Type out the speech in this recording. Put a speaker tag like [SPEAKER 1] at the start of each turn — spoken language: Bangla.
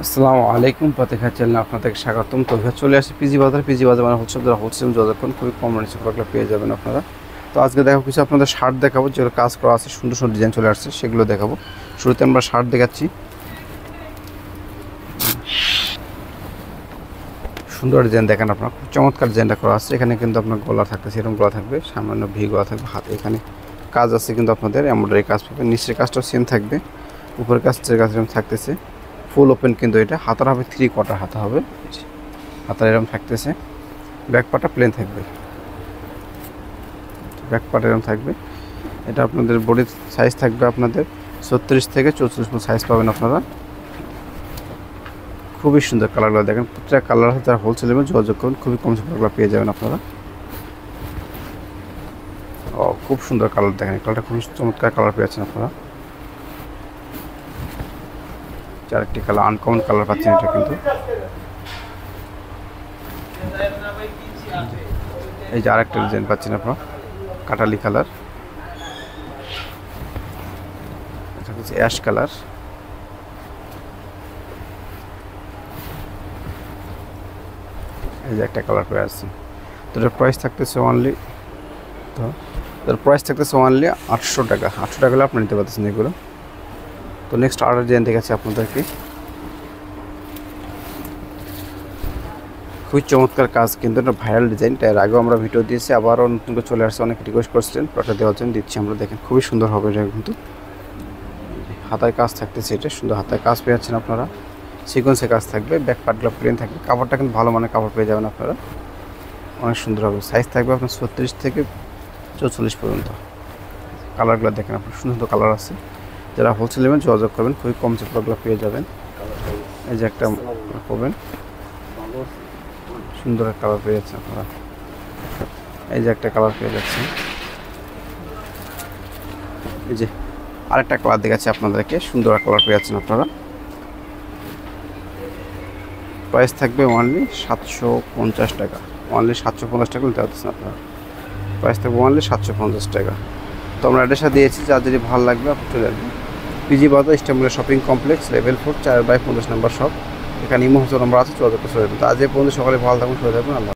[SPEAKER 1] আসসালামু আলাইকুম, প্রতীক্ষা চ্যানেলে আপনাদেরকে স্বাগতম। তো চলে আসি পিজি বাজার। পিজি বাজার মানে হচ্ছে যারা হোলসেল যতক্ষণ খুবই কম রেঞ্জে প্রোডাক্টগুলো পেয়ে যাবেন আপনারা। তো আজকে দেখো কিছু আপনাদের শার্ট দেখাবো, যেগুলো কাজ করা আছে, সুন্দর সুন্দর ডিজাইন চলে আসছে, সেগুলো দেখাবো। শুরুতে আমরা শার্ট দেখাচ্ছি। সুন্দর ডিজাইন দেখেন আপনার, খুব চমৎকার ডিজাইনটা করা আছে। এখানে কিন্তু আপনার গলা থাকতেছে, এরকম গলা থাকবে, সামান্য ভি গলা থাকবে, হাতে এখানে কাজ আছে কিন্তু আপনাদের এমব্রয়ডারি কাজ পাবে। নিচের কাজটাও সেম থাকবে, উপরের কাজের কাজ এরকম থাকতেছে। ফুল ওপেন কিন্তু এটা হাতার হবে 3/4 হাতা হবে, হাতার এরকম থাকতেছে। ব্যাক পার্টটা প্লেন থাকবে, ব্যাক পার্ট এরকম থাকবে। এটা আপনাদের বডির সাইজ থাকবে আপনাদের 36 থেকে 44 সাইজ পাবেন আপনারা। খুবই সুন্দর কালারগুলো দেখেন, প্রত্যেকটা কালার আছে, যারা হোলসেল এবং যোগাযোগ করুন, খুবই কম কালারগুলো পেয়ে যাবেন আপনারা। ও খুব সুন্দর কালার দেখেন, কালারটা খুবই চমৎকার কালার পেয়েছেন আপনারা। চারটি কালার আনকমন কালার পাচ্ছেন এটা কিন্তু। এই যে আরেকটা ডিজাইন পাচ্ছেন আপনারা, কাটালি কালার, এটা হচ্ছে অ্যাশ কালার। এই যে একটা কালার পেয়ে আসছে। তো এটার প্রাইস থাকতেছে অনলি, তো এটার প্রাইস থাকতেছে অনলি 800 টাকা। 800 টাকা হলে আপনি নিতে পারতেছেন এগুলো। তো নেক্সট আরেকটা ডিজাইন দেখাচ্ছি আপনাদেরকে, খুবই চমৎকার কাজ কিন্তু, এটা ভাইরাল ডিজাইন। এর আগেও আমরা ভিডিও দিয়েছি, আবারও নতুন করে চলে আসছে, অনেক রিকোয়েস্ট করছিলেন প্রোডাক্ট দেওয়ার জন্য, দিচ্ছি আমরা। দেখেন খুবই সুন্দর হবে এটা কিন্তু। হাতায় কাজ থাকতেছে, এটা সুন্দর হাতায় কাজ পেয়ে যাচ্ছেন আপনারা। সিকোয়েন্সে কাজ থাকবে, ব্যাক পার্টগুলো প্লেন থাকবে, কাপড়টা কিন্তু ভালো মানের কাপড় পেয়ে যাবেন আপনারা, অনেক সুন্দর হবে। সাইজ থাকবে আপনার 36 থেকে 44 পর্যন্ত। কালারগুলো দেখেন আপনার, সুন্দর সুন্দর কালার আছে। যারা হোলসেল নেবেন যোগাযোগ করবেন, খুবই কম প্রোডাক্টগুলো পেয়ে যাবেন। এই যে একটা পাবেন, সুন্দর কালার পেয়ে যাচ্ছেন আপনারা। এই যে একটা কালার পেয়ে যাচ্ছেন। এই যে আরেকটা কালার দেখাচ্ছি আপনাদেরকে, সুন্দর কালার পেয়ে যাচ্ছেন আপনারা। প্রাইস থাকবে অনলি 750 টাকা। অনলি 750 টাকা নিতে পারতেছেন আপনারা। প্রাইস থাকবে অনলি 750 টাকা। তো আমরা অ্যাড্রেসটা দিয়েছি, যার যদি ভালো লাগবে আপনি চলে আসবেন। পিজি বাজার, ইস্টানবুলের শপিং কমপ্লেক্স, লেভেল 4, 4/50 নম্বর শপ। এখানে ইমো হোসেন নম্বর আছে, যোগাযোগ করে চলে যাবেন। তো আজ এই পর্যন্ত, সকালে ভালো থাকুন, সুস্থ থাকুন, আল্লাহ।